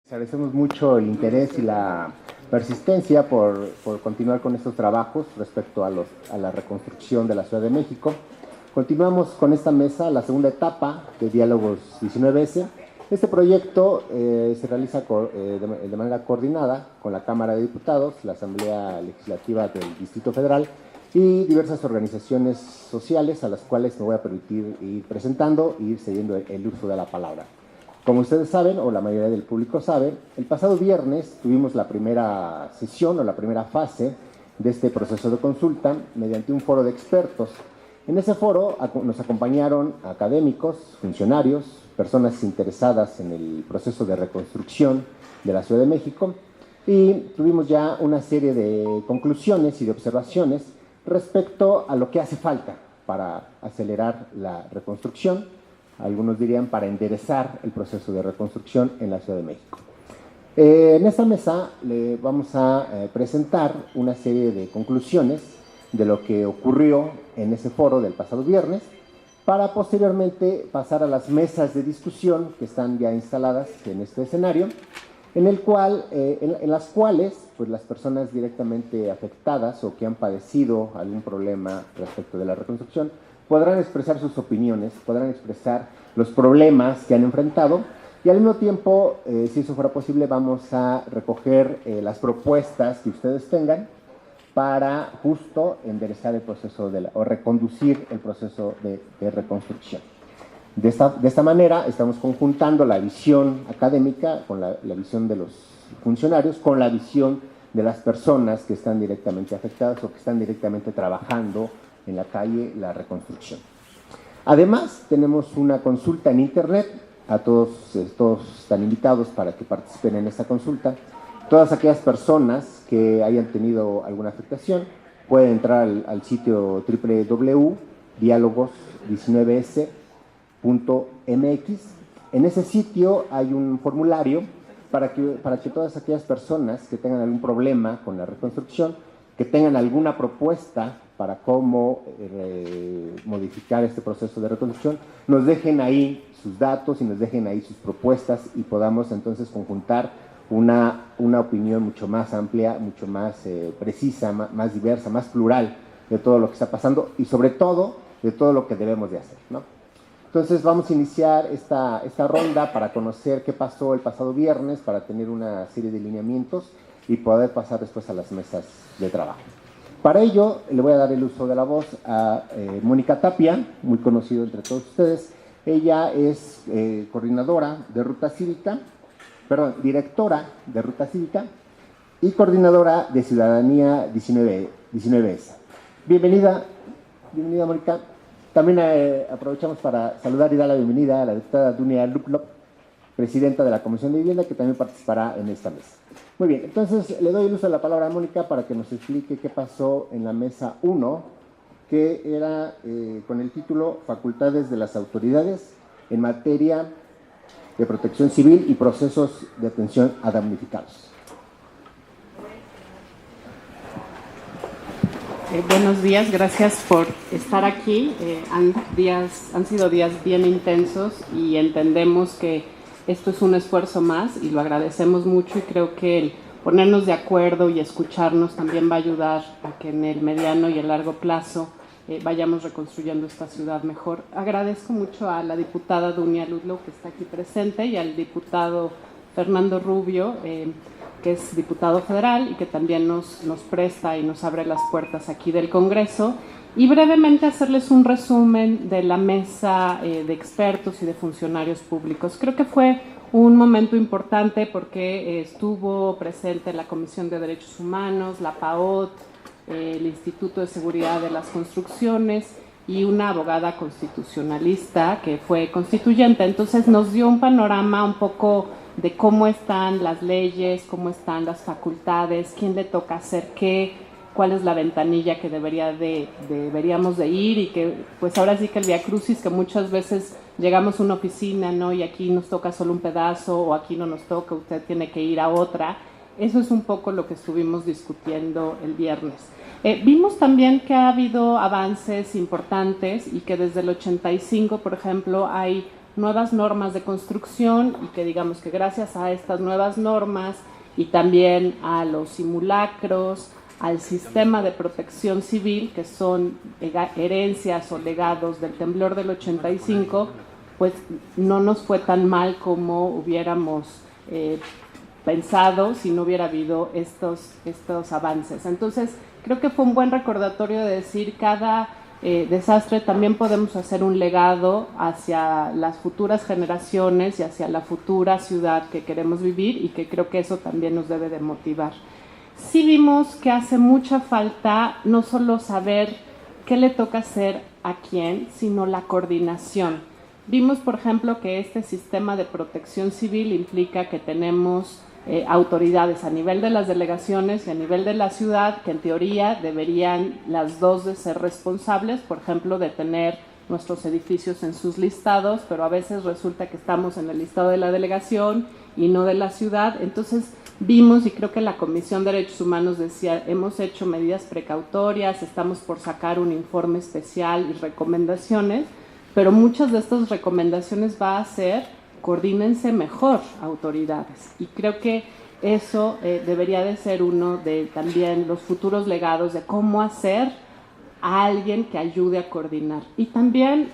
Agradecemos mucho el interés y la persistencia por continuar con estos trabajos respecto a la reconstrucción de la Ciudad de México. Continuamos con esta mesa, la segunda etapa de Diálogos 19S. Este proyecto se realiza de manera coordinada con la Cámara de Diputados, la Asamblea Legislativa del Distrito Federal y diversas organizaciones sociales a las cuales me voy a permitir ir presentando y ir cediendo el uso de la palabra. Como ustedes saben, o la mayoría del público sabe, el pasado viernes tuvimos la primera sesión o la primera fase de este proceso de consulta mediante un foro de expertos. En ese foro nos acompañaron académicos, funcionarios, personas interesadas en el proceso de reconstrucción de la Ciudad de México y tuvimos ya una serie de conclusiones y de observaciones respecto a lo que hace falta para acelerar la reconstrucción. Algunos dirían para enderezar el proceso de reconstrucción en la Ciudad de México. En esta mesa le vamos a presentar una serie de conclusiones de lo que ocurrió en ese foro del pasado viernes, para posteriormente pasar a las mesas de discusión que están ya instaladas en este escenario, en las cuales pues, las personas directamente afectadas o que han padecido algún problema respecto de la reconstrucción podrán expresar sus opiniones, podrán expresar los problemas que han enfrentado y al mismo tiempo, si eso fuera posible, vamos a recoger las propuestas que ustedes tengan para justo enderezar el proceso o reconducir el proceso de reconstrucción. De esta manera estamos conjuntando la visión académica con la visión de los funcionarios, con la visión de las personas que están directamente afectadas o que están directamente trabajando en la calle la reconstrucción. Además, tenemos una consulta en internet, a todos están invitados para que participen en esta consulta. Todas aquellas personas que hayan tenido alguna afectación pueden entrar al sitio www.dialogos19s.mx. En ese sitio hay un formulario para que todas aquellas personas que tengan algún problema con la reconstrucción, que tengan alguna propuesta para cómo modificar este proceso de reconstrucción, nos dejen ahí sus datos y nos dejen ahí sus propuestas y podamos entonces conjuntar una opinión mucho más amplia, mucho más precisa, más diversa, más plural de todo lo que está pasando y sobre todo de todo lo que debemos de hacer, ¿no? Entonces vamos a iniciar esta ronda para conocer qué pasó el pasado viernes, para tener una serie de lineamientos y poder pasar después a las mesas de trabajo. Para ello, le voy a dar el uso de la voz a Mónica Tapia, muy conocido entre todos ustedes. Ella es directora de Ruta Cívica y coordinadora de Ciudadanía 19S. Bienvenida, Mónica. También aprovechamos para saludar y dar la bienvenida a la diputada Dunia Luplop, presidenta de la Comisión de Vivienda, que también participará en esta mesa. Muy bien, entonces le doy el uso de la palabra a Mónica para que nos explique qué pasó en la mesa 1, que era con el título Facultades de las autoridades en materia de protección civil y procesos de atención a damnificados. Buenos días, gracias por estar aquí. Han sido días bien intensos y entendemos que esto es un esfuerzo más y lo agradecemos mucho y creo que el ponernos de acuerdo y escucharnos también va a ayudar a que en el mediano y el largo plazo vayamos reconstruyendo esta ciudad mejor. Agradezco mucho a la diputada Dunia Ludlow, que está aquí presente, y al diputado Fernando Rubio, que es diputado federal y que también nos presta y nos abre las puertas aquí del Congreso. Y brevemente hacerles un resumen de la mesa de expertos y de funcionarios públicos. Creo que fue un momento importante porque estuvo presente la Comisión de Derechos Humanos, la PAOT, el Instituto de Seguridad de las Construcciones y una abogada constitucionalista que fue constituyente. Entonces nos dio un panorama un poco de cómo están las leyes, cómo están las facultades, quién le toca hacer qué, cuál es la ventanilla que deberíamos de ir y que pues ahora sí que el viacrucis, que muchas veces llegamos a una oficina, ¿no? Y aquí nos toca solo un pedazo o aquí no nos toca, usted tiene que ir a otra. Eso es un poco lo que estuvimos discutiendo el viernes. Vimos también que ha habido avances importantes y que desde el 85, por ejemplo, hay nuevas normas de construcción y que digamos que gracias a estas nuevas normas y también a los simulacros, al sistema de protección civil, que son herencias o legados del temblor del 85, pues no nos fue tan mal como hubiéramos pensado si no hubiera habido estos avances. Entonces, creo que fue un buen recordatorio de decir cada desastre también podemos hacer un legado hacia las futuras generaciones y hacia la futura ciudad que queremos vivir, y que creo que eso también nos debe de motivar. Sí vimos que hace mucha falta no solo saber qué le toca hacer a quién, sino la coordinación. Vimos, por ejemplo, que este sistema de protección civil implica que tenemos autoridades a nivel de las delegaciones y a nivel de la ciudad, que en teoría deberían las dos de ser responsables, por ejemplo, de tener nuestros edificios en sus listados, pero a veces resulta que estamos en el listado de la delegación y no de la ciudad. Entonces vimos, y creo que la Comisión de Derechos Humanos decía, hemos hecho medidas precautorias, estamos por sacar un informe especial y recomendaciones, pero muchas de estas recomendaciones va a ser coordínense mejor, autoridades, y creo que eso debería de ser uno de también los futuros legados de cómo hacer a alguien que ayude a coordinar. Y también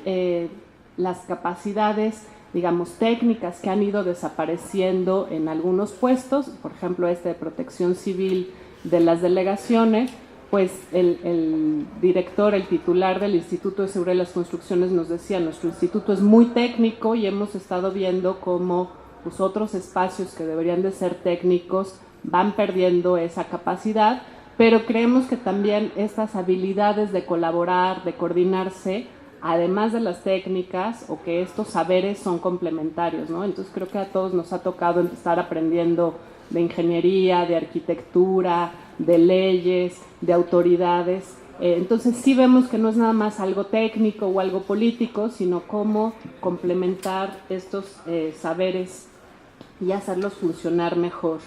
las capacidades, digamos, técnicas que han ido desapareciendo en algunos puestos, por ejemplo, de protección civil de las delegaciones, pues el director, el titular del Instituto de Seguridad de las Construcciones nos decía, nuestro instituto es muy técnico y hemos estado viendo cómo pues, otros espacios que deberían de ser técnicos van perdiendo esa capacidad, pero creemos que también estas habilidades de colaborar, de coordinarse, además de las técnicas, o que estos saberes son complementarios, ¿no? Entonces creo que a todos nos ha tocado estar aprendiendo de ingeniería, de arquitectura, de leyes, de autoridades. Entonces sí vemos que no es nada más algo técnico o algo político, sino cómo complementar estos saberes y hacerlos funcionar mejor.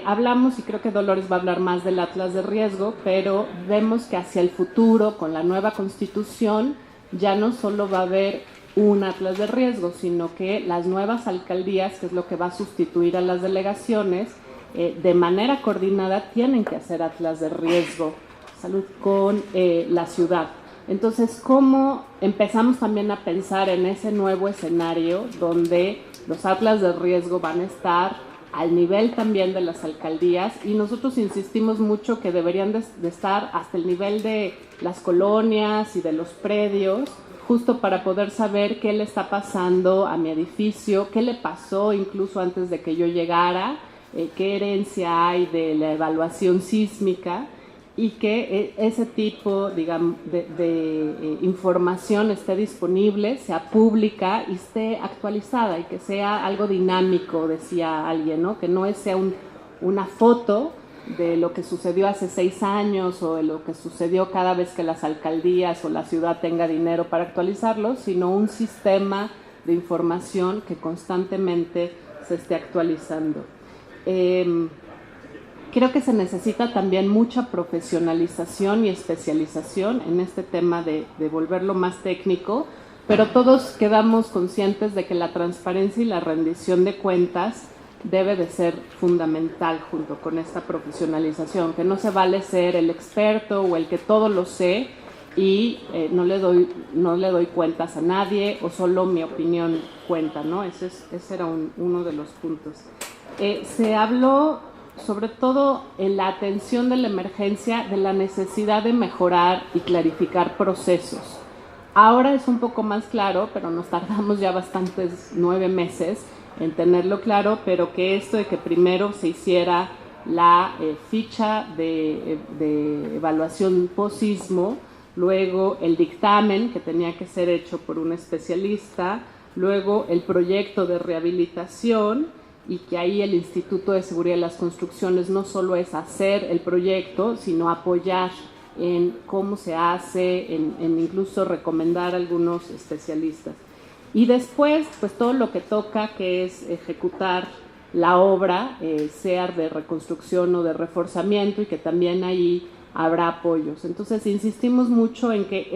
Hablamos, y creo que Dolores va a hablar más del Atlas de Riesgo, pero vemos que hacia el futuro, con la nueva Constitución, ya no solo va a haber un Atlas de Riesgo, sino que las nuevas alcaldías, que es lo que va a sustituir a las delegaciones, de manera coordinada tienen que hacer Atlas de Riesgo, salud, con la ciudad. Entonces, ¿cómo empezamos también a pensar en ese nuevo escenario donde los Atlas de Riesgo van a estar al nivel también de las alcaldías? Y nosotros insistimos mucho que deberían de estar hasta el nivel de las colonias y de los predios, justo para poder saber qué le está pasando a mi edificio, qué le pasó incluso antes de que yo llegara, qué herencia hay de la evaluación sísmica, y que ese tipo, digamos, de información esté disponible, sea pública y esté actualizada, y que sea algo dinámico, decía alguien, ¿no? Que no sea una foto de lo que sucedió hace 6 años o de lo que sucedió cada vez que las alcaldías o la ciudad tenga dinero para actualizarlo, sino un sistema de información que constantemente se esté actualizando. Creo que se necesita también mucha profesionalización y especialización en este tema de volverlo más técnico, pero todos quedamos conscientes de que la transparencia y la rendición de cuentas debe de ser fundamental junto con esta profesionalización, que no se vale ser el experto o el que todo lo sé y no le doy cuentas a nadie, o solo mi opinión cuenta, ¿no? Ese era uno de los puntos. Se habló sobre todo en la atención de la emergencia de la necesidad de mejorar y clarificar procesos. Ahora es un poco más claro, pero nos tardamos ya bastantes 9 meses en tenerlo claro, pero que esto de que primero se hiciera la ficha de evaluación post-sismo, luego el dictamen que tenía que ser hecho por un especialista, luego el proyecto de rehabilitación, y que ahí el Instituto de Seguridad de las Construcciones no solo es hacer el proyecto, sino apoyar en cómo se hace, en incluso recomendar a algunos especialistas. Y después, pues todo lo que toca, que es ejecutar la obra, sea de reconstrucción o de reforzamiento, y que también ahí habrá apoyos. Entonces insistimos mucho en que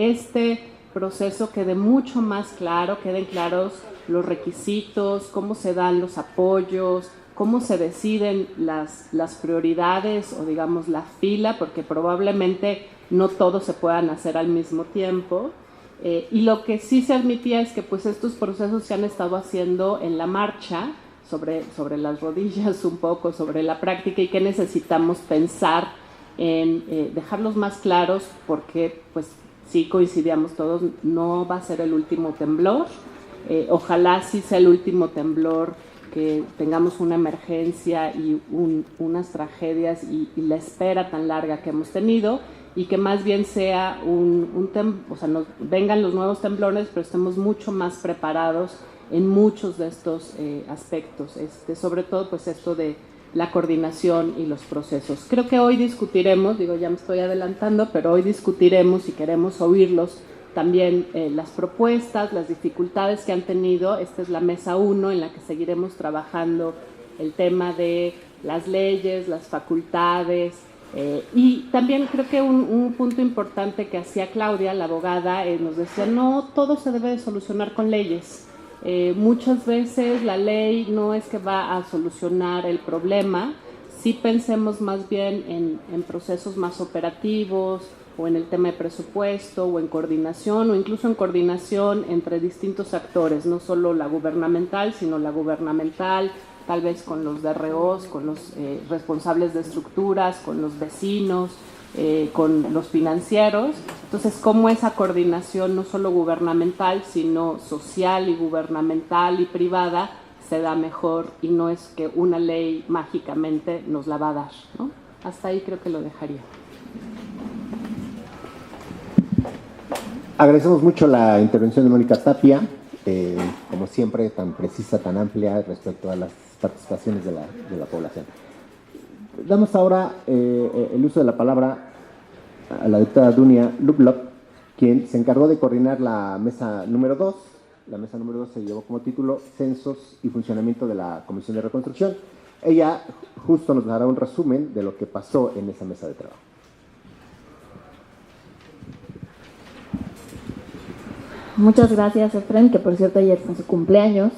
proceso quede mucho más claro, queden claros los requisitos, cómo se dan los apoyos, cómo se deciden las prioridades o digamos la fila, porque probablemente no todos se puedan hacer al mismo tiempo. Y lo que sí se admitía es que pues estos procesos se han estado haciendo en la marcha, sobre las rodillas un poco, sobre la práctica, y que necesitamos pensar en dejarlos más claros, porque pues sí coincidíamos todos, no va a ser el último temblor, ojalá sí sea el último temblor, que tengamos una emergencia y unas tragedias y la espera tan larga que hemos tenido, y que más bien sea o sea, nos vengan los nuevos temblores, pero estemos mucho más preparados en muchos de estos aspectos, sobre todo pues esto de la coordinación y los procesos. Creo que hoy discutiremos, digo ya me estoy adelantando, pero hoy discutiremos y queremos oírlos también las propuestas, las dificultades que han tenido. Esta es la mesa 1 en la que seguiremos trabajando el tema de las leyes, las facultades, y también creo que un punto importante que hacía Claudia, la abogada, nos decía, no todo se debe de solucionar con leyes. Muchas veces la ley no es que va a solucionar el problema, sí pensemos más bien en procesos más operativos, o en el tema de presupuesto, o en coordinación, o incluso en coordinación entre distintos actores, no solo la gubernamental, sino la gubernamental, tal vez con los DROs, con los responsables de estructuras, con los vecinos, con los financieros. Entonces, cómo esa coordinación no solo gubernamental, sino social y gubernamental y privada se da mejor, y no es que una ley mágicamente nos la va a dar, ¿no? Hasta ahí creo que lo dejaría. Agradecemos mucho la intervención de Mónica Tapia, como siempre, tan precisa, tan amplia respecto a las participaciones de la población. Damos ahora el uso de la palabra a la diputada Dunia Lublov, quien se encargó de coordinar la mesa número 2. La mesa número 2 se llevó como título Censos y funcionamiento de la Comisión de Reconstrucción. Ella justo nos dará un resumen de lo que pasó en esa mesa de trabajo. Muchas gracias, Efren, que por cierto ayer fue su cumpleaños.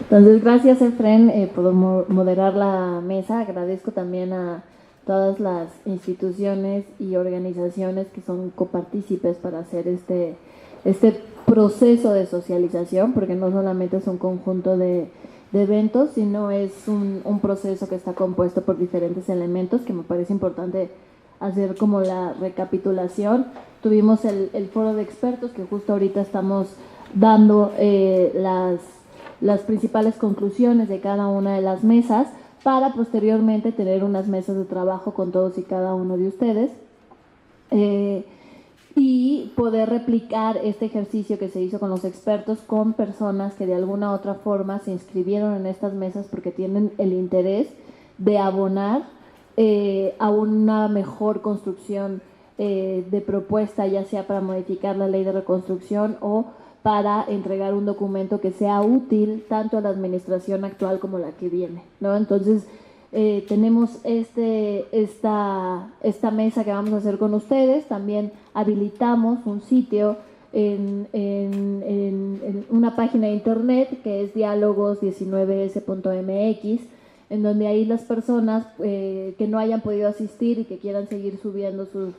Entonces, gracias, Efren, por moderar la mesa. Agradezco también a todas las instituciones y organizaciones que son copartícipes para hacer este proceso de socialización, porque no solamente es un conjunto de eventos, sino es un proceso que está compuesto por diferentes elementos, que me parece importante hacer como la recapitulación. Tuvimos el foro de expertos, que justo ahorita estamos dando las principales conclusiones de cada una de las mesas, para posteriormente tener unas mesas de trabajo con todos y cada uno de ustedes, y poder replicar este ejercicio que se hizo con los expertos con personas que de alguna u otra forma se inscribieron en estas mesas porque tienen el interés de abonar a una mejor construcción de propuesta, ya sea para modificar la ley de reconstrucción o para entregar un documento que sea útil tanto a la administración actual como la que viene, ¿no? Entonces, tenemos esta mesa que vamos a hacer con ustedes. También habilitamos un sitio en una página de internet que es diálogos19s.mx, en donde ahí las personas que no hayan podido asistir y que quieran seguir subiendo sus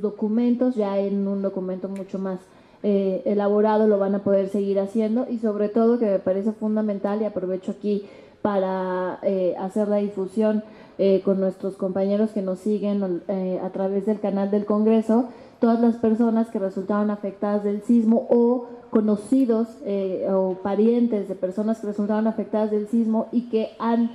documentos, ya en un documento mucho más elaborado, lo van a poder seguir haciendo. Y sobre todo, que me parece fundamental, y aprovecho aquí para hacer la difusión con nuestros compañeros que nos siguen a través del canal del Congreso, todas las personas que resultaron afectadas del sismo o conocidos o parientes de personas que resultaron afectadas del sismo y que han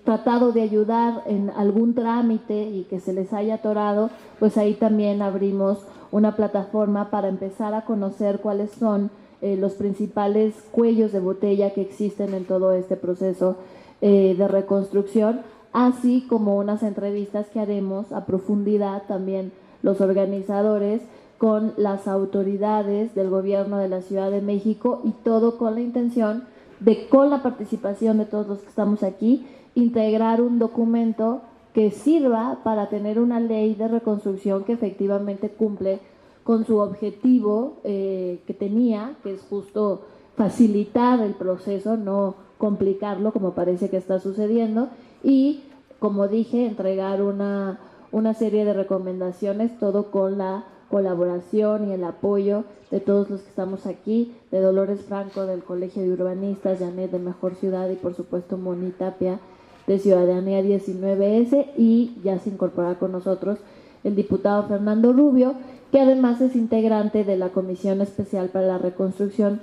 tratado de ayudar en algún trámite y que se les haya atorado, pues ahí también abrimos una plataforma para empezar a conocer cuáles son los principales cuellos de botella que existen en todo este proceso de reconstrucción, así como unas entrevistas que haremos a profundidad también los organizadores con las autoridades del gobierno de la Ciudad de México, y todo con la intención de, con la participación de todos los que estamos aquí, integrar un documento que sirva para tener una ley de reconstrucción que efectivamente cumple con su objetivo que tenía, que es justo facilitar el proceso, no complicarlo como parece que está sucediendo, y como dije, entregar una serie de recomendaciones, todo con la colaboración y el apoyo de todos los que estamos aquí, de Dolores Franco del Colegio de Urbanistas, Janet de Mejor Ciudad y por supuesto Moni Tapia de Ciudadanía 19S, y ya se incorporará con nosotros el diputado Fernando Rubio, que además es integrante de la Comisión Especial para la Reconstrucción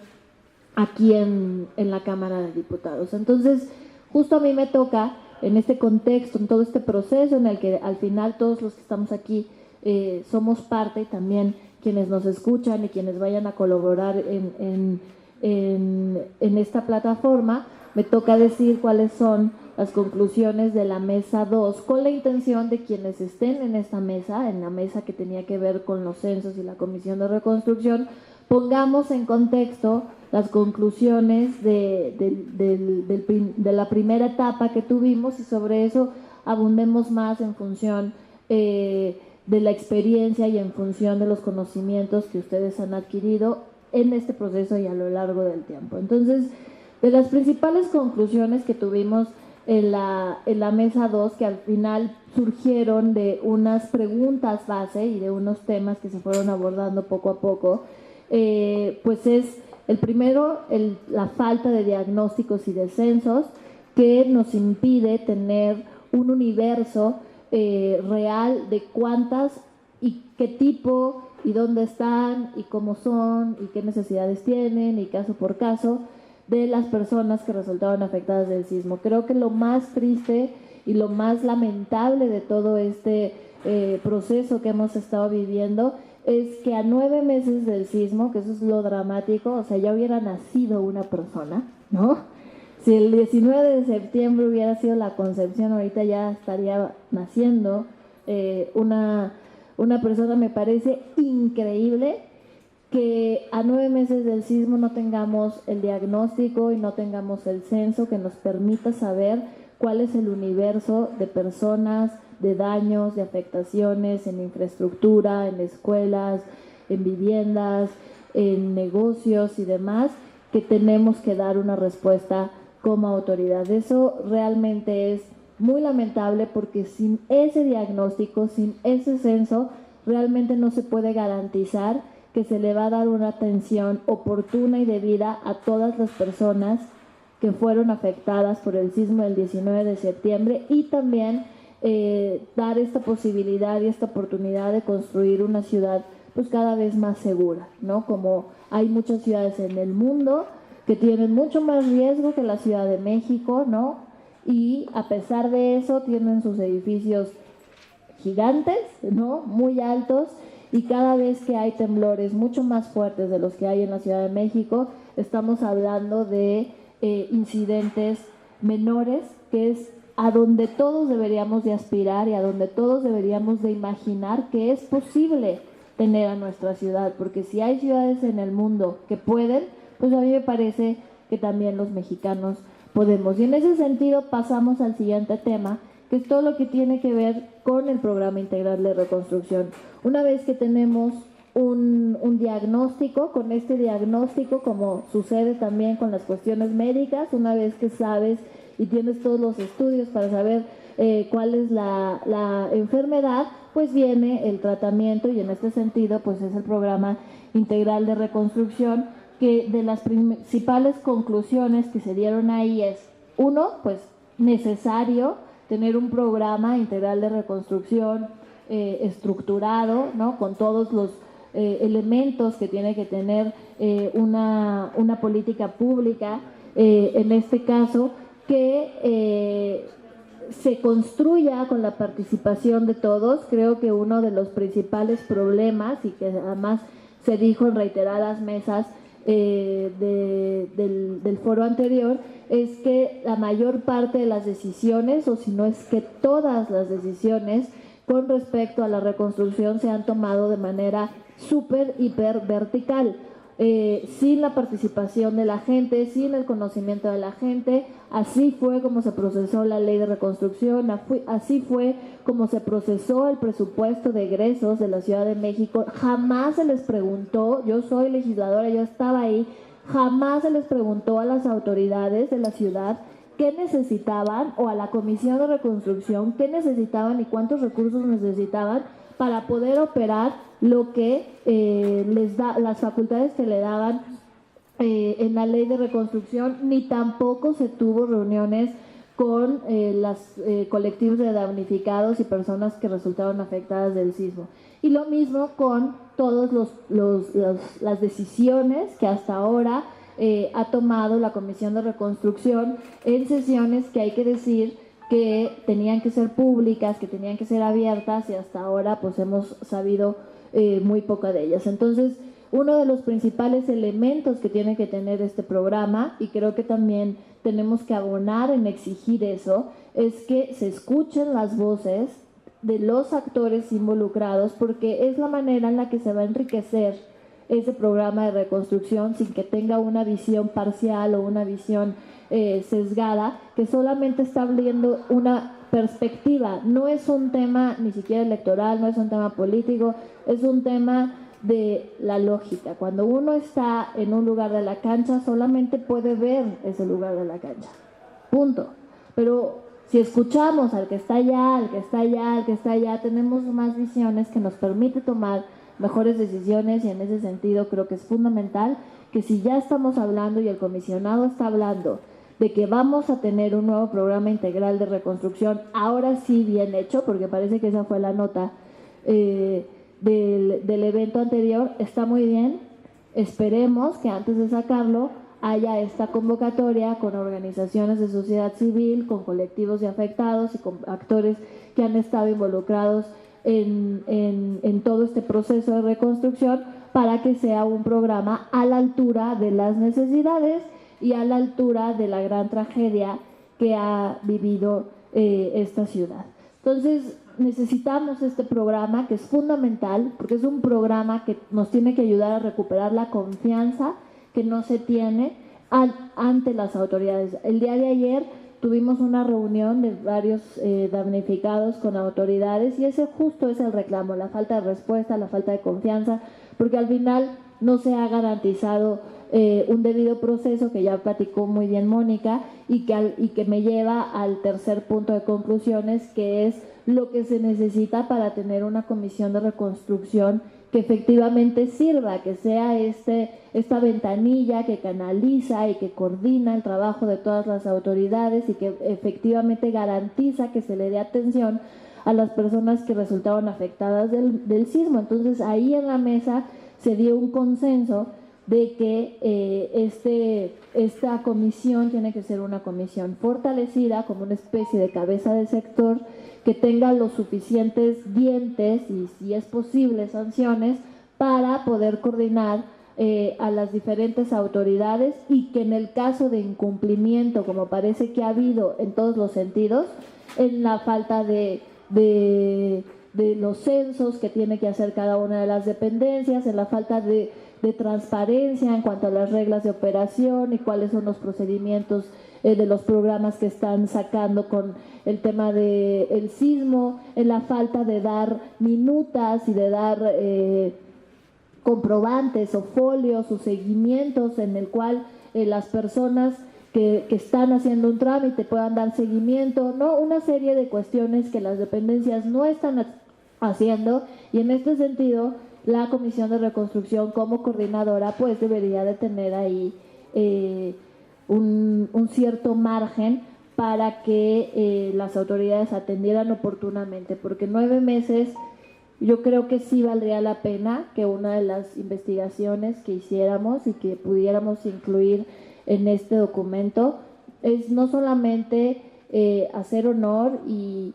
aquí en la Cámara de Diputados. Entonces, justo a mí me toca, en este contexto, en todo este proceso en el que al final todos los que estamos aquí somos parte, y también quienes nos escuchan y quienes vayan a colaborar en esta plataforma, me toca decir cuáles son las conclusiones de la mesa 2, con la intención de quienes estén en esta mesa, en la mesa que tenía que ver con los censos y la Comisión de Reconstrucción, pongamos en contexto las conclusiones de la primera etapa que tuvimos, y sobre eso abundemos más en función de la experiencia y en función de los conocimientos que ustedes han adquirido en este proceso y a lo largo del tiempo. Entonces, de las principales conclusiones que tuvimos en la mesa 2, que al final surgieron de unas preguntas base y de unos temas que se fueron abordando poco a poco, pues es el primero, la falta de diagnósticos y de censos, que nos impide tener un universo real de cuántas y qué tipo y dónde están y cómo son y qué necesidades tienen y caso por caso de las personas que resultaron afectadas del sismo. Creo que lo más triste y lo más lamentable de todo este proceso que hemos estado viviendo es que a 9 meses del sismo, que eso es lo dramático, o sea, ya hubiera nacido una persona, ¿no? Si el 19 de septiembre hubiera sido la concepción, ahorita ya estaría naciendo una persona. Me parece increíble que a 9 meses del sismo no tengamos el diagnóstico y no tengamos el censo que nos permita saber cuál es el universo de personas, de daños, de afectaciones en infraestructura, en escuelas, en viviendas, en negocios y demás, que tenemos que dar una respuesta como autoridad. Eso realmente es muy lamentable, porque sin ese diagnóstico, sin ese censo, realmente no se puede garantizar que se le va a dar una atención oportuna y debida a todas las personas que fueron afectadas por el sismo del 19 de septiembre, y también dar esta posibilidad y esta oportunidad de construir una ciudad pues cada vez más segura, ¿no? Como hay muchas ciudades en el mundo que tienen mucho más riesgo que la Ciudad de México, ¿no? Y a pesar de eso tienen sus edificios gigantes, ¿no? Muy altos, y cada vez que hay temblores mucho más fuertes de los que hay en la Ciudad de México, estamos hablando de incidentes menores, que es a donde todos deberíamos de aspirar y a donde todos deberíamos de imaginar que es posible tener a nuestra ciudad, porque si hay ciudades en el mundo que pueden, pues a mí me parece que también los mexicanos podemos. Y en ese sentido pasamos al siguiente tema, que es todo lo que tiene que ver con el Programa Integral de Reconstrucción. Una vez que tenemos un diagnóstico, con este diagnóstico, como sucede también con las cuestiones médicas, una vez que sabes y tienes todos los estudios para saber cuál es la enfermedad, pues viene el tratamiento, y en este sentido pues es el Programa Integral de Reconstrucción, que de las principales conclusiones que se dieron ahí es, uno, pues necesario tener un programa integral de reconstrucción estructurado, ¿no? Con todos los elementos que tiene que tener una política pública, en este caso, que se construya con la participación de todos. Creo que uno de los principales problemas, y que además se dijo en reiteradas mesas del foro anterior, es que la mayor parte de las decisiones, o si no es que todas las decisiones con respecto a la reconstrucción, se han tomado de manera súper, hiper vertical. sin la participación de la gente, sin el conocimiento de la gente. Así fue como se procesó la ley de reconstrucción, así fue como se procesó el presupuesto de egresos de la Ciudad de México. Jamás se les preguntó, yo soy legisladora, yo estaba ahí, jamás se les preguntó a las autoridades de la ciudad qué necesitaban, o a la Comisión de Reconstrucción qué necesitaban y cuántos recursos necesitaban para poder operar lo que les da, las facultades que le daban en la ley de reconstrucción, ni tampoco se tuvo reuniones con los colectivos de damnificados y personas que resultaron afectadas del sismo. Y lo mismo con todas las decisiones que hasta ahora ha tomado la Comisión de Reconstrucción en sesiones que hay que decir que tenían que ser públicas, que tenían que ser abiertas, y hasta ahora pues hemos sabido muy poco de ellas. Entonces, uno de los principales elementos que tiene que tener este programa, y creo que también tenemos que abonar en exigir eso, es que se escuchen las voces de los actores involucrados, porque es la manera en la que se va a enriquecer ese programa de reconstrucción sin que tenga una visión parcial o una visión sesgada, que solamente está abriendo una perspectiva. No es un tema ni siquiera electoral, no es un tema político, es un tema de la lógica. Cuando uno está en un lugar de la cancha, solamente puede ver ese lugar de la cancha. Punto. Pero si escuchamos al que está allá, al que está allá, al que está allá, tenemos más visiones que nos permite tomar mejores decisiones, y en ese sentido creo que es fundamental que si ya estamos hablando y el comisionado está hablando de que vamos a tener un nuevo programa integral de reconstrucción, ahora sí bien hecho, porque parece que esa fue la nota del evento anterior, está muy bien. Esperemos que antes de sacarlo haya esta convocatoria con organizaciones de sociedad civil, con colectivos de afectados y con actores que han estado involucrados en todo este proceso de reconstrucción, para que sea un programa a la altura de las necesidades y a la altura de la gran tragedia que ha vivido esta ciudad. Entonces, necesitamos este programa, que es fundamental, porque es un programa que nos tiene que ayudar a recuperar la confianza que no se tiene ante las autoridades. El día de ayer tuvimos una reunión de varios damnificados con autoridades, y ese justo es el reclamo, la falta de respuesta, la falta de confianza, porque al final no se ha garantizado un debido proceso, que ya platicó muy bien Mónica, y que me lleva al tercer punto de conclusiones, que es lo que se necesita para tener una comisión de reconstrucción que efectivamente sirva, que sea esta ventanilla que canaliza y que coordina el trabajo de todas las autoridades, y que efectivamente garantiza que se le dé atención a las personas que resultaron afectadas del sismo. Entonces, ahí en la mesa se dio un consenso de que esta comisión tiene que ser una comisión fortalecida, como una especie de cabeza de sector, que tenga los suficientes dientes y, si es posible, sanciones para poder coordinar a las diferentes autoridades, y que en el caso de incumplimiento, como parece que ha habido en todos los sentidos, en la falta de los censos que tiene que hacer cada una de las dependencias, en la falta de transparencia en cuanto a las reglas de operación y cuáles son los procedimientos de los programas que están sacando con el tema del sismo, en la falta de dar minutas y de dar comprobantes o folios o seguimientos en el cual las personas que están haciendo un trámite puedan dar seguimiento, ¿no? Una serie de cuestiones que las dependencias no están haciendo, y en este sentido la Comisión de Reconstrucción, como coordinadora, pues debería de tener ahí un cierto margen para que las autoridades atendieran oportunamente, porque 9 meses yo creo que sí valdría la pena que una de las investigaciones que hiciéramos y que pudiéramos incluir en este documento es no solamente hacer honor y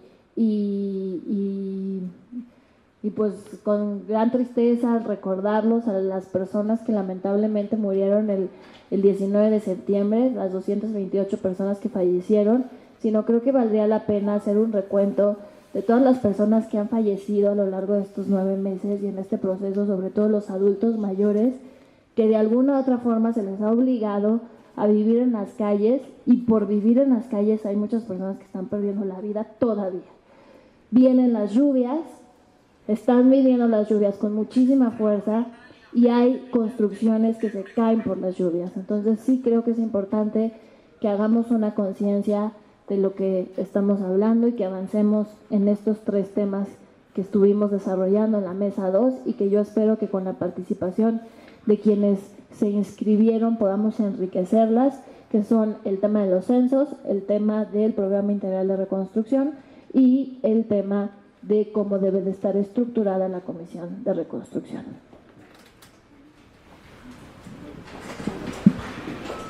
pues con gran tristeza recordarlos a las personas que lamentablemente murieron el 19 de septiembre, las 228 personas que fallecieron, sino creo que valdría la pena hacer un recuento de todas las personas que han fallecido a lo largo de estos 9 meses y en este proceso, sobre todo los adultos mayores que de alguna u otra forma se les ha obligado a vivir en las calles, y por vivir en las calles hay muchas personas que están perdiendo la vida todavía. Vienen las lluvias, están viniendo las lluvias con muchísima fuerza y hay construcciones que se caen por las lluvias. Entonces sí creo que es importante que hagamos una conciencia de lo que estamos hablando y que avancemos en estos 3 temas que estuvimos desarrollando en la mesa 2 y que yo espero que con la participación de quienes se inscribieron podamos enriquecerlas, que son el tema de los censos, el tema del Programa Integral de Reconstrucción y el tema de cómo debe de estar estructurada la Comisión de Reconstrucción.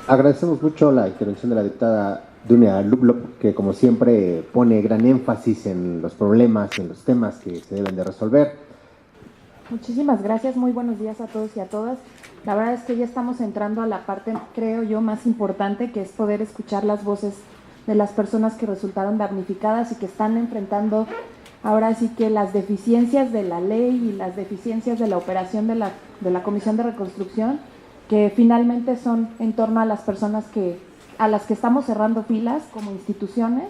Agradecemos mucho la intervención de la diputada Dunia Lublop, que como siempre pone gran énfasis en los problemas, en los temas que se deben de resolver. Muchísimas gracias, muy buenos días a todos y a todas. La verdad es que ya estamos entrando a la parte, creo yo, más importante, que es poder escuchar las voces de las personas que resultaron damnificadas y que están enfrentando ahora sí que las deficiencias de la ley y las deficiencias de la operación de la Comisión de Reconstrucción, que finalmente son en torno a las personas a las que estamos cerrando filas como instituciones,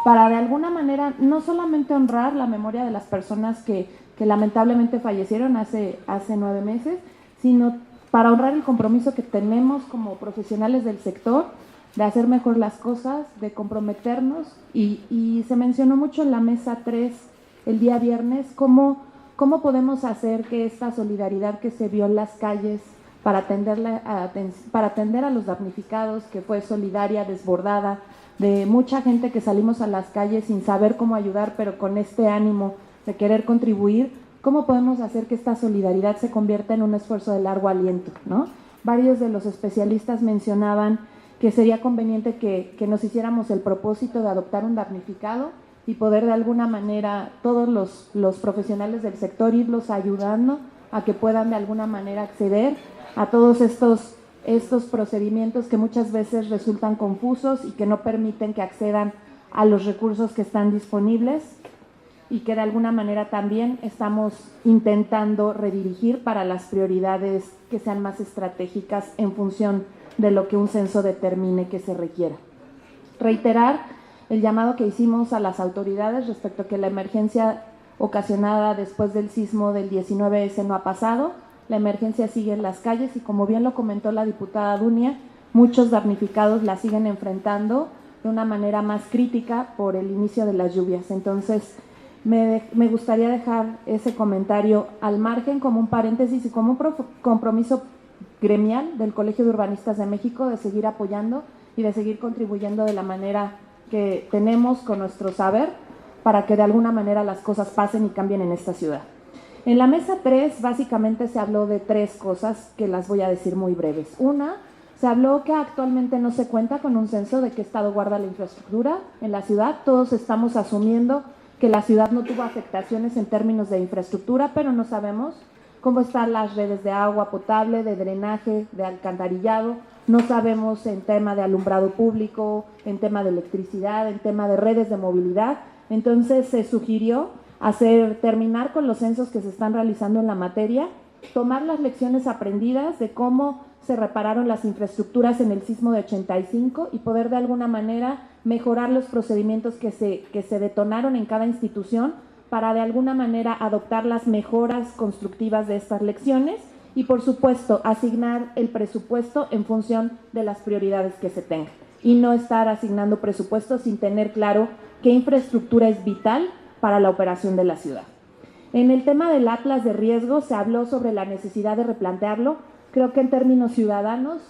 para de alguna manera no solamente honrar la memoria de las personas que lamentablemente fallecieron hace 9 meses, sino para honrar el compromiso que tenemos como profesionales del sector de hacer mejor las cosas, de comprometernos, y se mencionó mucho en la mesa 3 el día viernes cómo podemos hacer que esta solidaridad que se vio en las calles para atender a los damnificados, que fue solidaria, desbordada, de mucha gente que salimos a las calles sin saber cómo ayudar, pero con este ánimo de querer contribuir, ¿cómo podemos hacer que esta solidaridad se convierta en un esfuerzo de largo aliento, ¿no? Varios de los especialistas mencionaban que sería conveniente que nos hiciéramos el propósito de adoptar un damnificado y poder de alguna manera todos los profesionales del sector irlos ayudando a que puedan de alguna manera acceder a todos estos procedimientos que muchas veces resultan confusos y que no permiten que accedan a los recursos que están disponibles, y que de alguna manera también estamos intentando redirigir para las prioridades que sean más estratégicas en función de lo que un censo determine que se requiera. Reiterar el llamado que hicimos a las autoridades respecto a que la emergencia ocasionada después del sismo del 19S no ha pasado, la emergencia sigue en las calles y, como bien lo comentó la diputada Dunia, muchos damnificados la siguen enfrentando de una manera más crítica por el inicio de las lluvias. Entonces, me gustaría dejar ese comentario al margen como un paréntesis y como un compromiso gremial del Colegio de Urbanistas de México de seguir apoyando y de seguir contribuyendo de la manera que tenemos con nuestro saber para que de alguna manera las cosas pasen y cambien en esta ciudad. En la mesa 3 básicamente se habló de 3 cosas que las voy a decir muy breves. Una, se habló que actualmente no se cuenta con un censo de qué estado guarda la infraestructura en la ciudad. Todos estamos asumiendo que la ciudad no tuvo afectaciones en términos de infraestructura, pero no sabemos cómo están las redes de agua potable, de drenaje, de alcantarillado. No sabemos en tema de alumbrado público, en tema de electricidad, en tema de redes de movilidad. Entonces se sugirió terminar con los censos que se están realizando en la materia, tomar las lecciones aprendidas de cómo se repararon las infraestructuras en el sismo de 85 y poder de alguna manera mejorar los procedimientos que se detonaron en cada institución para de alguna manera adoptar las mejoras constructivas de estas lecciones y, por supuesto, asignar el presupuesto en función de las prioridades que se tengan y no estar asignando presupuestos sin tener claro qué infraestructura es vital para la operación de la ciudad. En el tema del atlas de riesgo se habló sobre la necesidad de replantearlo. Creo que en términos ciudadanos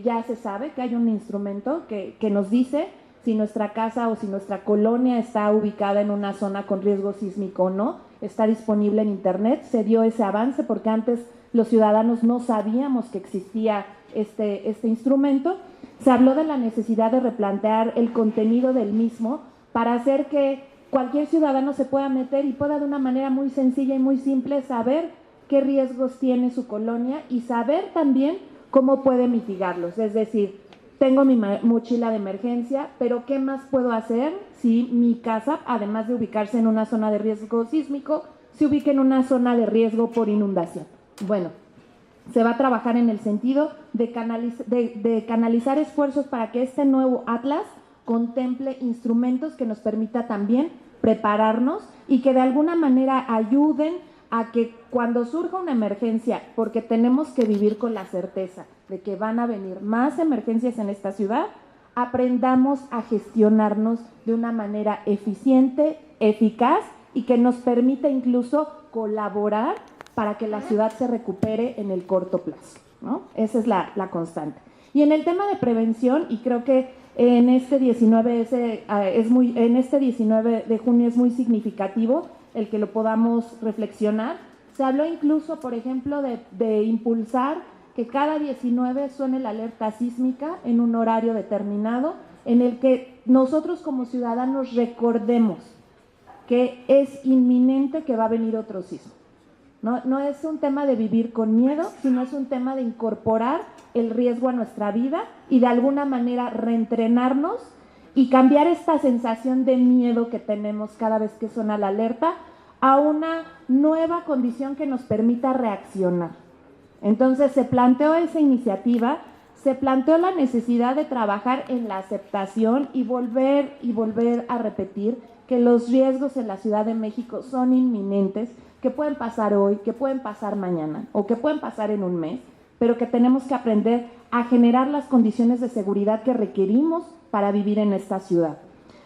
ya se sabe que hay un instrumento que nos dice si nuestra casa o si nuestra colonia está ubicada en una zona con riesgo sísmico o no. Está disponible en internet. Se dio ese avance porque antes los ciudadanos no sabíamos que existía este instrumento. Se habló de la necesidad de replantear el contenido del mismo para hacer que cualquier ciudadano se pueda meter y pueda de una manera muy sencilla y muy simple saber qué riesgos tiene su colonia y saber también cómo puede mitigarlos. Es decir, tengo mi mochila de emergencia, pero ¿qué más puedo hacer si mi casa, además de ubicarse en una zona de riesgo sísmico, se ubica en una zona de riesgo por inundación? Bueno, Se va a trabajar en el sentido de canalizar esfuerzos para que este nuevo atlas contemple instrumentos que nos permita también prepararnos y que de alguna manera ayuden a que cuando surja una emergencia, porque tenemos que vivir con la certeza de que van a venir más emergencias en esta ciudad, aprendamos a gestionarnos de una manera eficiente, eficaz y que nos permita incluso colaborar para que la ciudad se recupere en el corto plazo, ¿no? Esa es la constante. Y en el tema de prevención, y creo que en este 19 de junio es muy significativo el que lo podamos reflexionar. Se habló incluso, por ejemplo, de impulsar que cada 19 suene la alerta sísmica en un horario determinado, en el que nosotros como ciudadanos recordemos que es inminente que va a venir otro sismo. No es un tema de vivir con miedo, sino es un tema de incorporar el riesgo a nuestra vida y de alguna manera reentrenarnos y cambiar esta sensación de miedo que tenemos cada vez que suena la alerta a una nueva condición que nos permita reaccionar. Entonces se planteó esa iniciativa, se planteó la necesidad de trabajar en la aceptación y volver a repetir que los riesgos en la Ciudad de México son inminentes, que pueden pasar hoy, que pueden pasar mañana o que pueden pasar en un mes, pero que tenemos que aprender a generar las condiciones de seguridad que requerimos para vivir en esta ciudad.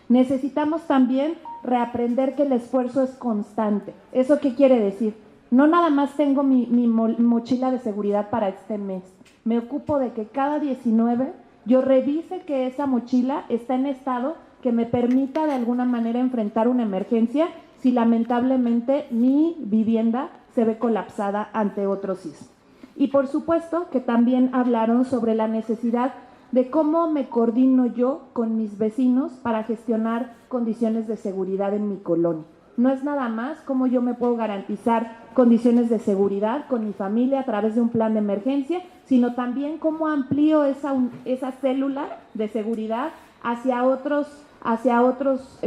Necesitamos también reaprender que el esfuerzo es constante. ¿Eso qué quiere decir? No nada más tengo mi mochila de seguridad para este mes. Me ocupo de que cada 19 yo revise que esa mochila está en estado que me permita de alguna manera enfrentar una emergencia si lamentablemente mi vivienda se ve colapsada ante otro sismo. Y por supuesto que también hablaron sobre la necesidad de cómo me coordino yo con mis vecinos para gestionar condiciones de seguridad en mi colonia. No es nada más cómo yo me puedo garantizar condiciones de seguridad con mi familia a través de un plan de emergencia, sino también cómo amplío esa célula de seguridad hacia otros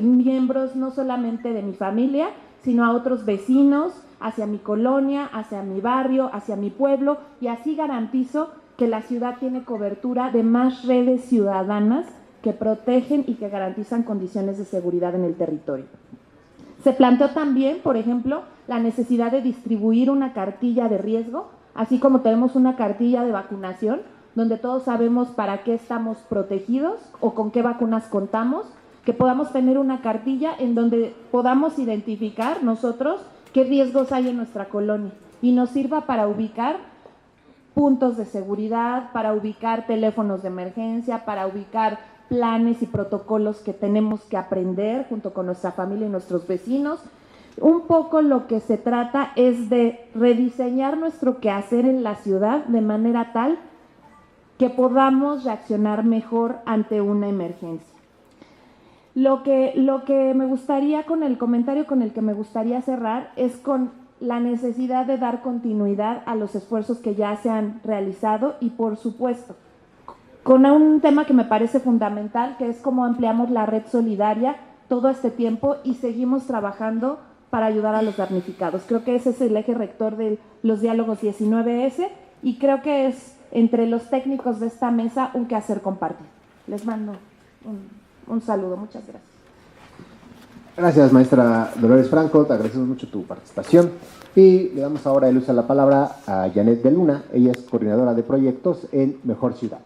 miembros, no solamente de mi familia, sino a otros vecinos, hacia mi colonia, hacia mi barrio, hacia mi pueblo, y así garantizo que la ciudad tiene cobertura de más redes ciudadanas que protegen y que garantizan condiciones de seguridad en el territorio. Se planteó también, por ejemplo, la necesidad de distribuir una cartilla de riesgo, así como tenemos una cartilla de vacunación, donde todos sabemos para qué estamos protegidos o con qué vacunas contamos, que podamos tener una cartilla en donde podamos identificar nosotros qué riesgos hay en nuestra colonia y nos sirva para ubicar puntos de seguridad, para ubicar teléfonos de emergencia, para ubicar planes y protocolos que tenemos que aprender junto con nuestra familia y nuestros vecinos. Un poco lo que se trata es de rediseñar nuestro quehacer en la ciudad de manera tal que podamos reaccionar mejor ante una emergencia. Lo que me gustaría, con el comentario con el que me gustaría cerrar, es con la necesidad de dar continuidad a los esfuerzos que ya se han realizado y, por supuesto, con un tema que me parece fundamental, que es cómo ampliamos la red solidaria todo este tiempo y seguimos trabajando para ayudar a los damnificados. Creo que ese es el eje rector de los diálogos 19S y creo que es entre los técnicos de esta mesa un quehacer compartido. Les mando un saludo. Muchas gracias. Gracias, maestra Dolores Franco, te agradecemos mucho tu participación y le damos ahora el uso de la palabra a Janet de Luna. Ella es coordinadora de proyectos en Mejor Ciudad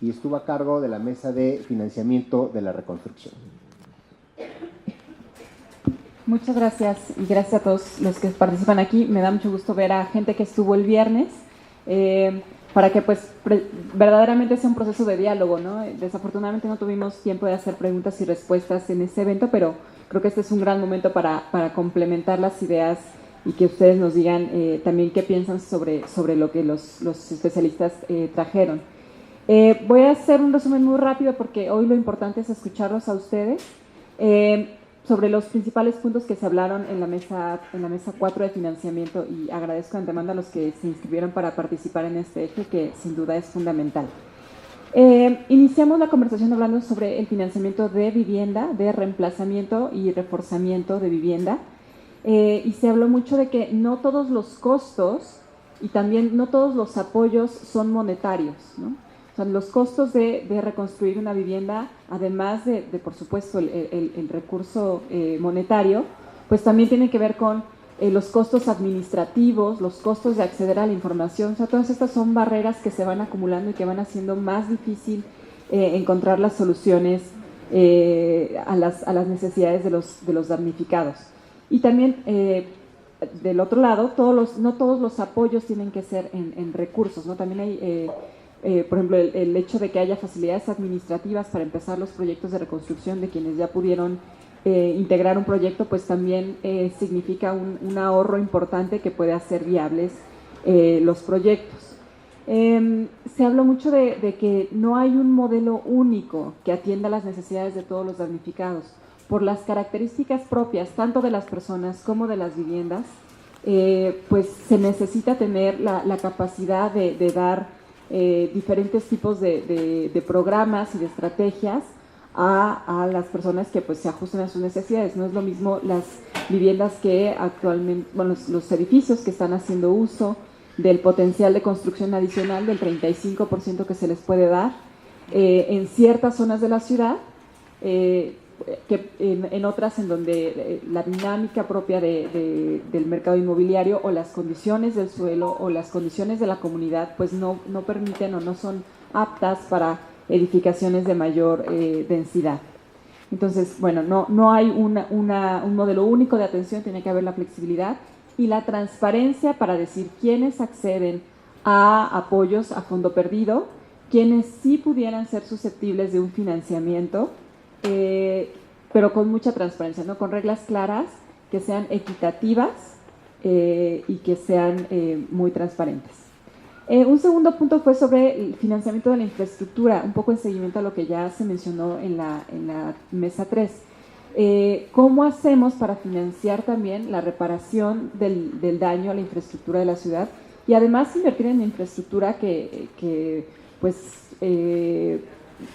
y estuvo a cargo de la mesa de financiamiento de la reconstrucción. Muchas gracias y gracias a todos los que participan aquí. Me da mucho gusto ver a gente que estuvo el viernes para que pues verdaderamente sea un proceso de diálogo, ¿no? Desafortunadamente no tuvimos tiempo de hacer preguntas y respuestas en este evento, pero creo que este es un gran momento para complementar las ideas y que ustedes nos digan también qué piensan sobre lo que los especialistas trajeron. Voy a hacer un resumen muy rápido porque hoy lo importante es escucharlos a ustedes sobre los principales puntos que se hablaron en la mesa 4 de financiamiento, y agradezco de antemano a los que se inscribieron para participar en este eje que sin duda es fundamental. Iniciamos la conversación hablando sobre el financiamiento de vivienda, de reemplazamiento y reforzamiento de vivienda, y se habló mucho de que no todos los costos y también no todos los apoyos son monetarios, ¿no? O sea, los costos de reconstruir una vivienda, además de por supuesto, el recurso monetario, pues también tienen que ver con los costos administrativos, los costos de acceder a la información. O sea, todas estas son barreras que se van acumulando y que van haciendo más difícil encontrar las soluciones a las necesidades de los damnificados. Y también, del otro lado, no todos los apoyos tienen que ser en recursos, ¿no? También hay, por ejemplo, el hecho de que haya facilidades administrativas para empezar los proyectos de reconstrucción de quienes ya pudieron integrar un proyecto, pues también significa un ahorro importante que puede hacer viables los proyectos. Se habló mucho de que no hay un modelo único que atienda las necesidades de todos los damnificados. Por las características propias, tanto de las personas como de las viviendas, pues se necesita tener la capacidad de dar diferentes tipos de programas y de estrategias a las personas que pues se ajusten a sus necesidades. No es lo mismo las viviendas que actualmente, bueno, los edificios que están haciendo uso del potencial de construcción adicional del 35% que se les puede dar en ciertas zonas de la ciudad, que en otras en donde la dinámica propia del mercado inmobiliario o las condiciones del suelo o las condiciones de la comunidad pues no permiten o no son aptas para edificaciones de mayor densidad. Entonces, bueno, no hay un modelo único de atención, tiene que haber la flexibilidad y la transparencia para decir quiénes acceden a apoyos a fondo perdido, quienes sí pudieran ser susceptibles de un financiamiento, pero con mucha transparencia, ¿no? Con reglas claras, que sean equitativas y que sean muy transparentes. Un segundo punto fue sobre el financiamiento de la infraestructura, un poco en seguimiento a lo que ya se mencionó en la mesa 3. ¿Cómo hacemos para financiar también la reparación del daño a la infraestructura de la ciudad? Y además invertir en infraestructura que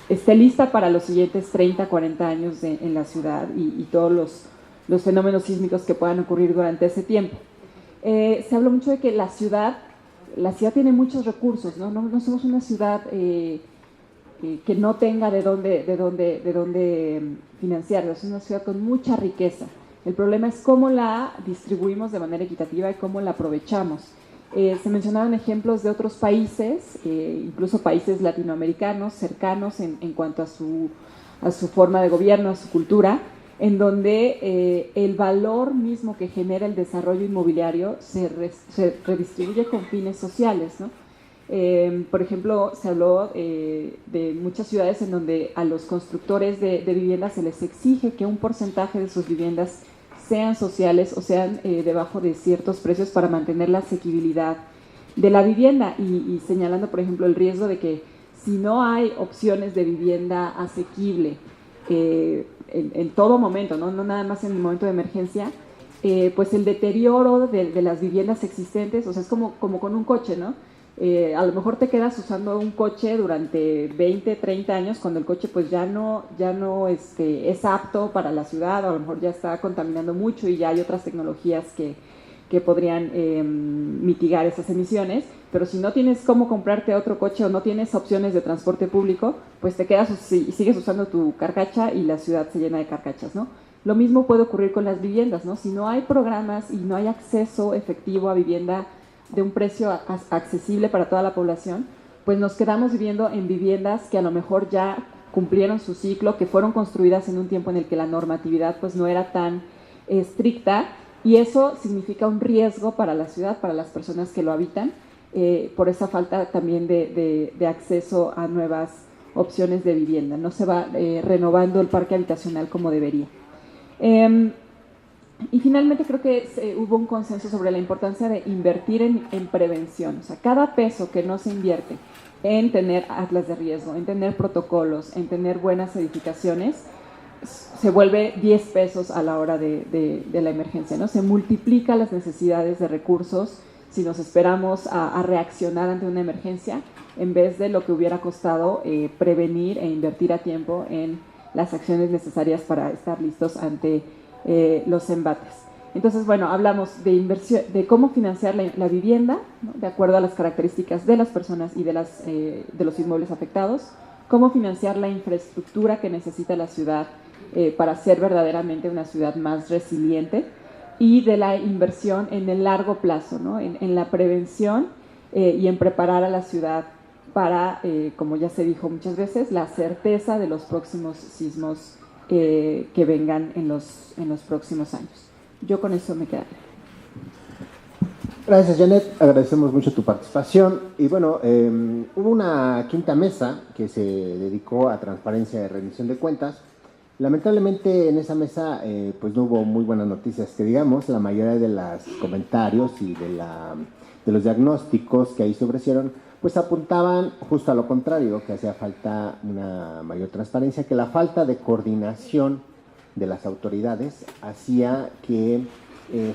esté lista para los siguientes 30, 40 años en la ciudad y todos los fenómenos sísmicos que puedan ocurrir durante ese tiempo. Se habló mucho de que la ciudad tiene muchos recursos, ¿no? No somos una ciudad que no tenga de dónde financiarlo, es una ciudad con mucha riqueza. El problema es cómo la distribuimos de manera equitativa y cómo la aprovechamos. Se mencionaron ejemplos de otros países, incluso países latinoamericanos cercanos en cuanto a su forma de gobierno, a su cultura, en donde el valor mismo que genera el desarrollo inmobiliario se redistribuye con fines sociales, ¿no? Por ejemplo, se habló de muchas ciudades en donde a los constructores de viviendas se les exige que un porcentaje de sus viviendas sean sociales o sean debajo de ciertos precios para mantener la asequibilidad de la vivienda y señalando, por ejemplo, el riesgo de que si no hay opciones de vivienda asequible en todo momento, no nada más en el momento de emergencia, pues el deterioro de las viviendas existentes, o sea, es como con un coche, ¿no? A lo mejor te quedas usando un coche durante 20, 30 años cuando el coche pues ya no es apto para la ciudad, o a lo mejor ya está contaminando mucho y ya hay otras tecnologías que podrían mitigar esas emisiones, pero si no tienes cómo comprarte otro coche o no tienes opciones de transporte público, pues te quedas y sigues usando tu carcacha y la ciudad se llena de carcachas, ¿no? Lo mismo puede ocurrir con las viviendas, ¿no? Si no hay programas y no hay acceso efectivo a vivienda de un precio accesible para toda la población, pues nos quedamos viviendo en viviendas que a lo mejor ya cumplieron su ciclo, que fueron construidas en un tiempo en el que la normatividad pues no era tan estricta, y eso significa un riesgo para la ciudad, para las personas que lo habitan, por esa falta también de acceso a nuevas opciones de vivienda. No se va renovando el parque habitacional como debería. Y finalmente creo que hubo un consenso sobre la importancia de invertir en prevención. O sea, cada peso que no se invierte en tener atlas de riesgo, en tener protocolos, en tener buenas edificaciones, se vuelve 10 pesos a la hora de la emergencia, ¿no? Se multiplica las necesidades de recursos si nos esperamos a reaccionar ante una emergencia, en vez de lo que hubiera costado prevenir e invertir a tiempo en las acciones necesarias para estar listos ante los embates. Entonces, bueno, hablamos de inversión, de cómo financiar la vivienda, ¿no?, de acuerdo a las características de las personas y de los inmuebles afectados, cómo financiar la infraestructura que necesita la ciudad para ser verdaderamente una ciudad más resiliente, y de la inversión en el largo plazo, ¿no?, en la prevención y en preparar a la ciudad para, como ya se dijo muchas veces, la certeza de los próximos sismos que vengan en los próximos años. Yo con eso me quedaría. Gracias, Janet. Agradecemos mucho tu participación. Y bueno, hubo una quinta mesa que se dedicó a transparencia y rendición de cuentas. Lamentablemente en esa mesa pues no hubo muy buenas noticias, que digamos. La mayoría de los comentarios y de los diagnósticos que ahí se ofrecieron pues apuntaban justo a lo contrario, que hacía falta una mayor transparencia, que la falta de coordinación de las autoridades hacía que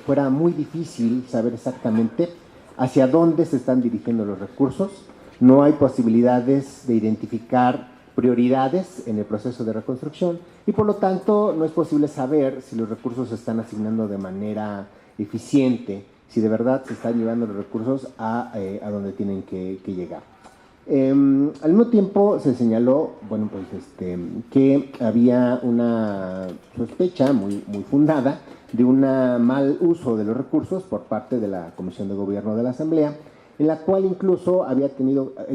fuera muy difícil saber exactamente hacia dónde se están dirigiendo los recursos. No hay posibilidades de identificar prioridades en el proceso de reconstrucción y por lo tanto no es posible saber si los recursos se están asignando de manera eficiente, si de verdad se están llevando los recursos a donde tienen que llegar. Al mismo tiempo se señaló, bueno, pues que había una sospecha muy fundada de un mal uso de los recursos por parte de la Comisión de Gobierno de la Asamblea, en la cual incluso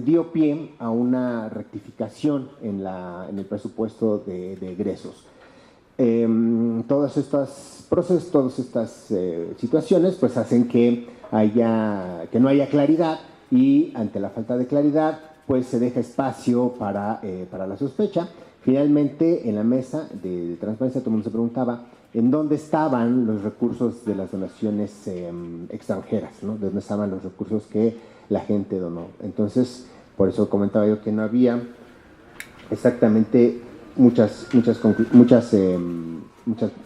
dio pie a una rectificación en el presupuesto de egresos. Todos estos procesos, todas estas situaciones pues hacen que no haya claridad, y ante la falta de claridad pues se deja espacio para la sospecha. Finalmente, en la mesa de transparencia todo el mundo se preguntaba en dónde estaban los recursos de las donaciones extranjeras, ¿no? ¿Dónde estaban los recursos que la gente donó? Entonces, por eso comentaba yo que no había exactamente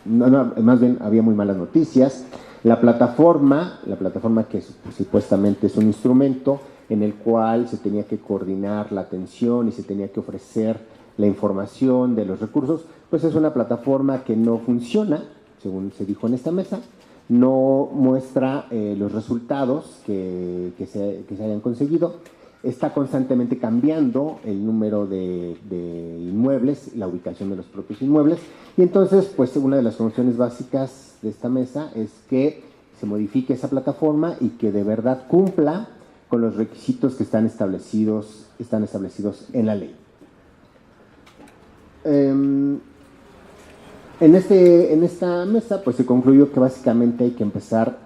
más bien había muy malas noticias. La plataforma que supuestamente es un instrumento en el cual se tenía que coordinar la atención y se tenía que ofrecer la información de los recursos, pues es una plataforma que no funciona, según se dijo en esta mesa, no muestra los resultados que se hayan conseguido, está constantemente cambiando el número de inmuebles, la ubicación de los propios inmuebles, y entonces pues una de las funciones básicas de esta mesa es que se modifique esa plataforma y que de verdad cumpla con los requisitos que están establecidos en la ley. En esta mesa pues se concluyó que básicamente hay que empezar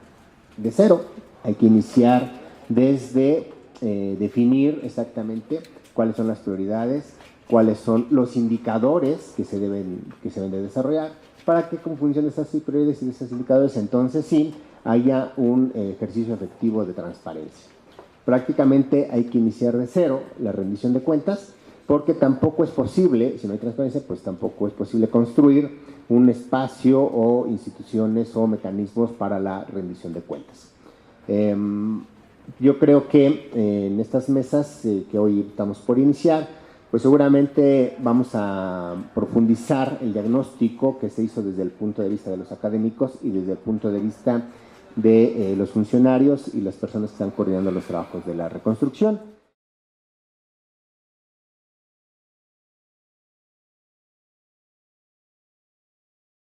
de cero, hay que iniciar desde definir exactamente cuáles son las prioridades, cuáles son los indicadores que se deben de desarrollar, para que con función de esas prioridades y de esos indicadores entonces sí haya un ejercicio efectivo de transparencia. Prácticamente hay que iniciar de cero la rendición de cuentas, porque tampoco es posible, si no hay transparencia, pues tampoco es posible construir un espacio o instituciones o mecanismos para la rendición de cuentas. Yo creo que en estas mesas que hoy estamos por iniciar, pues seguramente vamos a profundizar el diagnóstico que se hizo desde el punto de vista de los académicos y desde el punto de vista de los funcionarios y las personas que están coordinando los trabajos de la reconstrucción.